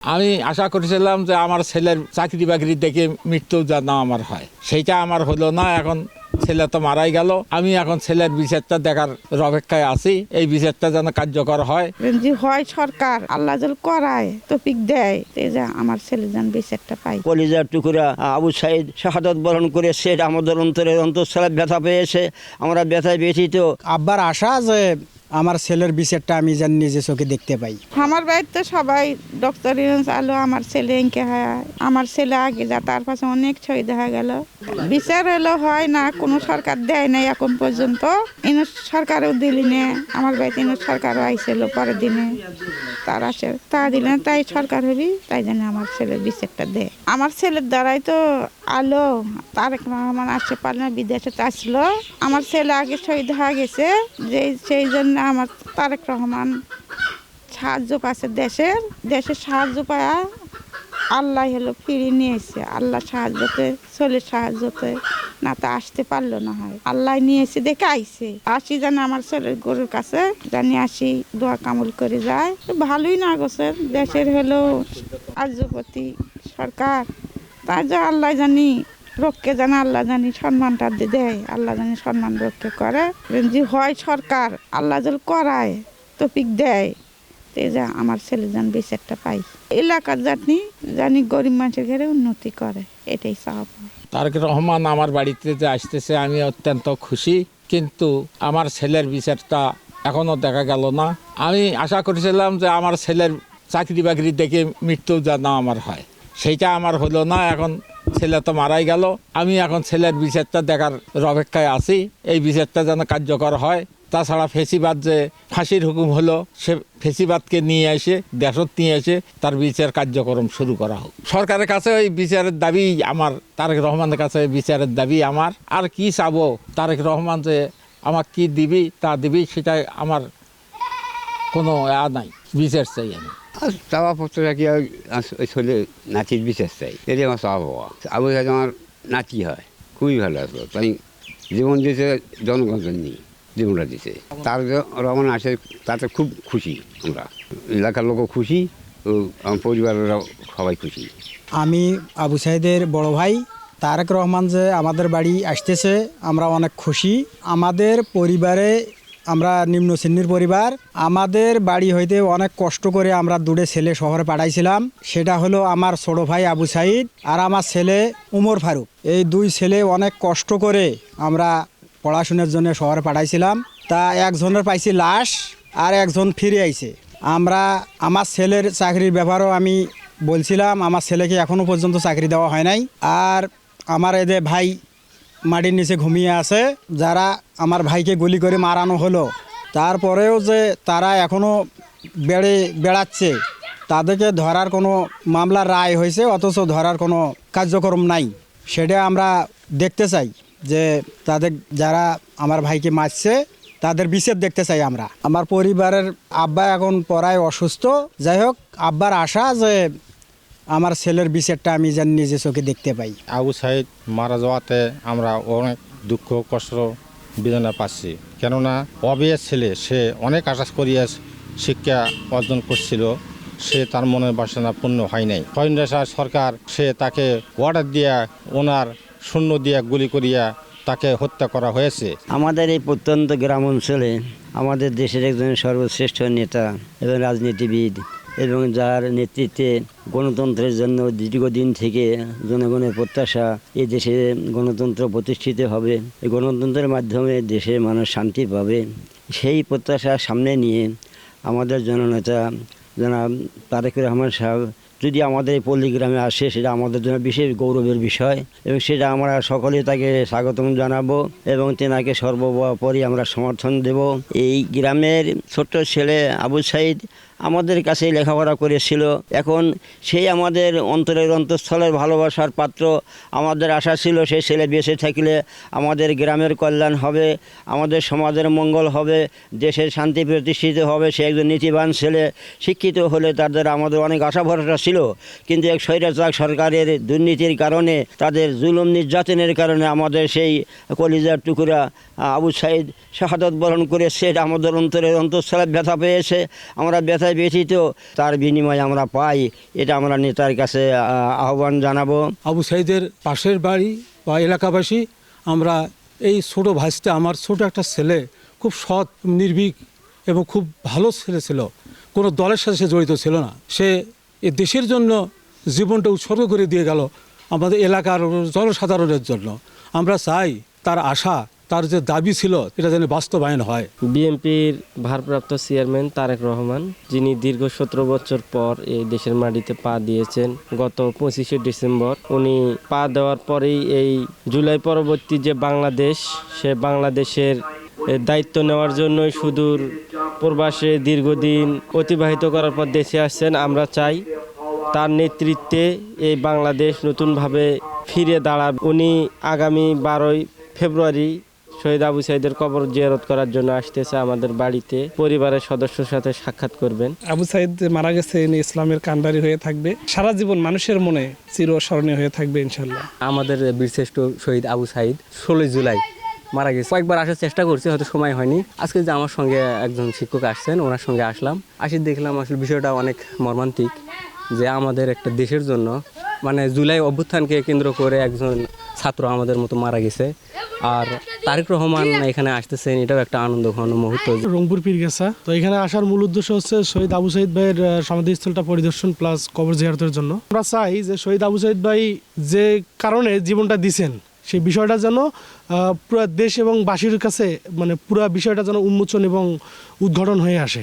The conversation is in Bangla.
আমি আশা করেছিলাম যে আমার ছেলের চাকরি বাকরি দেখে মৃত্যু যেন আমার হয়, সেইটা আমার হলো না। এখন ছেলে তো মারাই গেল, আমি এখন ছেলের বিচারটা দেখার অপেক্ষায় আছি। এই বিচারটা যেন কার্যকর হয়। যে হয় সরকার আল্লাহ যেন করায় তৌফিক দেয়, যে আমার ছেলে যেন বিচারটা পাই। কলিজার টুকরা আবু সাইদ শাহাদাত বরণ করেছে, এটা আমাদের অন্তরের অন্তঃস্থলে ব্যথা পেয়েছে, আমরা ব্যথায় ব্যথিত। আব্বার আশা যে আমার ছেলের বিচারটা আমি যেন নিজে চোখে দেখতে পাই। আমার বাড়িতে সবাই ডক্টর আলো, আমার ছেলে এঁকে হয়, আমার ছেলে আগে যা, তার পাশে অনেক ছয় দেখা গেল। বিচার হলো হয় না, কোনো সরকার দেয় নাই এখন পর্যন্ত। ইনু সরকারও দিলি না, আমার বাড়িতে ইনু সরকারও আইছিল পরের দিনে, তার আসে তা দিলে তাই সরকার হবি, তাই জন্য আমার ছেলের বিচারটা দেয়। আমার ছেলের দ্বারাই তো আলো তারেক রহমান আসতে পারল না, বিদেশে আসলো। আমার ছেলে আগে শহীদ হয়ে গেছে, যে সেই জন্য আমার তারেক রহমান সাহায্য পাচ্ছে, দেশের সাহায্য পায়া আল্লাহ হলো ফিরিয়ে নিয়েছে। আল্লাহ সাহায্যতে ছেলের সাহায্যতে না তো আসতে পারলো না, হয় আল্লাহ নিয়েছে দেখে আইছে। আসি যেন আমার ছেলের গরুর কাছে জানি আসি, দোয়া কামল করে যায়। ভালোই না গেছে দেশের হলো আর্যপতি সরকার, তাই যে আল্লাহ জানি রক্ষে জানে, আল্লাহ জানি সম্মানটা দেয়, আল্লাহ জানি সম্মান রক্ষে করে। যে হয় সরকার আল্লাহ যেন করায় তৌফিক দেয়, যে আমার ছেলে যেন বিচারটা পাই, এলাকার জানি গরিব মানুষের ঘরে উন্নতি করে, এটাই চাওয়া। তারেক রহমান আমার বাড়িতে যে আসতেছে আমি অত্যন্ত খুশি, কিন্তু আমার ছেলের বিচারটা এখনো দেখা গেল না। আমি আশা করেছিলাম যে আমার ছেলের চাকরি বাকরি দেখে মৃত্যু যেন আমার হয়, সেইটা আমার হলো না। এখন ছেলে তো মারাই গেল, আমি এখন ছেলের বিচারটা দেখার অপেক্ষায় আছি। এই বিচারটা যেন কার্যকর হয়। তাছাড়া ফেসিবাদ যে ফাঁসির হুকুম হলো, সে ফেসিবাদকে নিয়ে এসে দেশত নিয়ে এসে তার বিচার কার্যক্রম শুরু করা হোক। সরকারের কাছে ওই বিচারের দাবি আমার, তারেক রহমানের কাছে বিচারের দাবি আমার। আর কি চাবো, তারেক রহমান যে আমার কি দিবি তা দিবি, সেটা আমার কোনো নাই, বিচার চাই আমি। আর চাওয়া পত্রটা কি ওই ছেলে নাতির বিচার চাই, এটাই আমার চাওয়া পাওয়া। আবু সাইদ আমার নাতি হয়, খুবই ভালো আসলো, তাই জীবন দিয়েছে জনগণের নিয়ে জীবনটা দিছে। তার রহমান আসে তাতে খুব খুশি, আমরা এলাকার লোকও খুশি, ও আমার পরিবারেরাও সবাই খুশি। আমি আবু সাইদের বড় ভাই, তারেক রহমান যে আমাদের বাড়ি আসতেছে আমরা অনেক খুশি। আমাদের পরিবারে আমরা নিম্ন শ্রেণীর পরিবার, আমাদের বাড়ি হইতে অনেক কষ্ট করে আমরা দুটো ছেলে শহরে পাঠাইছিলাম। সেটা হলো আমার ছোট ভাই আবু সাইদ আর আমার ছেলে উমর ফারুক। এই দুই ছেলে অনেক কষ্ট করে আমরা পড়াশোনার জন্য শহরে পাঠাইছিলাম। তা একজনের পাইছি লাশ, আর একজন ফিরে আইছে। আমরা আমার ছেলের চাকরির ব্যাপারেও আমি বলছিলাম, আমার ছেলেকে এখনও পর্যন্ত চাকরি দেওয়া হয় নাই। আর আমার এদের ভাই মাটির নিচে ঘুমিয়ে আছে, যারা আমার ভাইকে গুলি করে মারানো হলো, তারপরেও যে তারা এখনও বেড়াচ্ছে, তাদেরকে ধরার কোনো মামলার রায় হয়েছে, অথচ ধরার কোনো কার্যক্রম নাই। সেটা আমরা দেখতে চাই যে তাদের যারা আমার ভাইকে মারছে তাদের বিচার দেখতে চাই আমরা। আমার পরিবারের আব্বা এখন পড়ায় অসুস্থ, যাই হোক আব্বার আশা যে আমার ছেলের বিচারটা আমি যেন নিজে চোখে দেখতে পাই। আবু সাইদ মারা যাওয়াতে আমরা অনেক দুঃখ কষ্ট বেদনা পাচ্ছি, কেননা অবিয়াস ছেলে, সে অনেক আশা করিয়া শিক্ষা অর্জন করছিল, সে তার মনের বাসনা পূর্ণ হয় নাই। ফয়সাল সরকার সে তাকে অর্ডার দিয়া ওনার শূন্য দিয়া গুলি করিয়া তাকে হত্যা করা হয়েছে। আমাদের এই প্রত্যন্ত গ্রাম অঞ্চলে আমাদের দেশের একজন সর্বশ্রেষ্ঠ নেতা এবং রাজনীতিবিদ, এবং যার নেতৃত্বে গণতন্ত্রের জন্য দীর্ঘদিন থেকে জনগণের প্রত্যাশা এই দেশে গণতন্ত্র প্রতিষ্ঠিত হবে, এই গণতন্ত্রের মাধ্যমে দেশের মানুষ শান্তি পাবে, সেই প্রত্যাশা সামনে নিয়ে আমাদের জননেতা জনাব তারেক রহমান সাহেব যদি আমাদের এই পল্লীগ্রামে আসে, সেটা আমাদের জন্য বিশেষ গৌরবের বিষয়, এবং সেটা আমরা সকলেই তাকে স্বাগতম জানাবো এবং তেনাকে সর্বোপরি আমরা সমর্থন দেব। এই গ্রামের ছোট্ট ছেলে আবু সাইদ আমাদের কাছে লেখাপড়া করেছিল, এখন সেই আমাদের অন্তরের অন্তঃস্থলের ভালোবাসার পাত্র। আমাদের আশা ছিল সেই ছেলে বেঁচে থাকলে আমাদের গ্রামের কল্যাণ হবে, আমাদের সমাজের মঙ্গল হবে, দেশের শান্তি প্রতিষ্ঠিত হবে। সে একজন নীতিবান ছেলে, শিক্ষিত হলে তার দ্বারা আমাদের অনেক আশা ভরসা ছিল, কিন্তু এক স্বৈরাচার সরকারের দুর্নীতির কারণে, তাদের জুলুম নির্যাতনের কারণে আমাদের সেই কলিজার টুকরা আবু সাইদ শাহাদত বরণ করেছে। এটা আমাদের অন্তরের অন্তঃস্থলে ব্যথা পেয়েছে, আমরা ব্যথায় ব্যথিত। তার বিনিময়ে আমরা পাই, এটা আমরা নেতার কাছে আহ্বান জানাবো। আবু সাইদের পাশের বাড়ি বা এলাকাবাসী আমরা এই ছোট ভাইসটা, আমার ছোট একটা ছেলে, খুব সৎ, নির্ভীক এবং খুব ভালো ছেলে ছিল। কোনো দলের সাথে সে জড়িত ছিল না। সে এ দেশের জন্য জীবনটা উৎসর্গ করে দিয়ে গেল, আমাদের এলাকার জনসাধারণের জন্য। আমরা চাই তার আশা, তার যে দাবি ছিল, এটা যেন বাস্তবায়ন হয়। বিএনপির ভারপ্রাপ্ত চেয়ারম্যান তারেক রহমান, যিনি দীর্ঘ 17 বছর পর এই দেশের মাটিতে পা দিয়েছেন গত 25শে ডিসেম্বর। উনি পা দেওয়ার পরেই এই জুলাই পরবর্তী যে বাংলাদেশ, সে বাংলাদেশের দায়িত্ব নেওয়ার জন্যই সুদূর প্রবাসে দীর্ঘদিন অতিবাহিত করার পর দেশে আসছেন। আমরা চাই তার নেতৃত্বে এই বাংলাদেশ নতুনভাবে ফিরে দাঁড়াবে। উনি আগামী 12ই ফেব্রুয়ারি শহীদ আবু সাইদের কবর জিয়ারত করার জন্য আসতেছে আমাদের বাড়িতে, পরিবারের সদস্যের সাথে সাক্ষাৎ করবেন। আবু সাইদ মারা গেছে, ইনি ইসলামের কান্ডারি হয়ে থাকবে, সারা জীবন মানুষের মনে চিরস্মরণীয় হয়ে থাকবে ইনশাল্লাহ। আমাদের বীরশ্রেষ্ঠ শহীদ আবু সাইদ 16 জুলাই মারা গেছে। কয়েকবার আসার চেষ্টা করছি, হয়তো সময় হয়নি। আজকে যে আমার সঙ্গে একজন শিক্ষক আসছেন, ওনার সঙ্গে আসলাম, আসি দেখলাম আসলে বিষয়টা অনেক মর্মান্তিক, যে আমাদের একটা দেশের জন্য, মানে জুলাই অভ্যুত্থানকে কেন্দ্র করে একজন ছাত্র আমাদের মতো মারা গেছে। আর তারেক রহমান এখানে আসতেছেন, এটাও একটা আনন্দঘন মুহূর্ত। রংপুর পীরগাছা, তো এখানে আসার মূল উদ্দেশ্য হচ্ছে শহীদ আবু সাইদ ভাইয়ের সমাধিস্থলটা পরিদর্শন প্লাস কবর জিয়ারতের জন্য। আমরা চাই যে শহীদ আবু সাইদ ভাই যে কারণে জীবনটা দিছেন, সেই বিষয়টা যেন পুরো দেশ এবং বাসীর কাছে, মানে পুরো বিষয়টা যেন উন্মোচন এবং উদ্ঘাটন হয়ে আসে।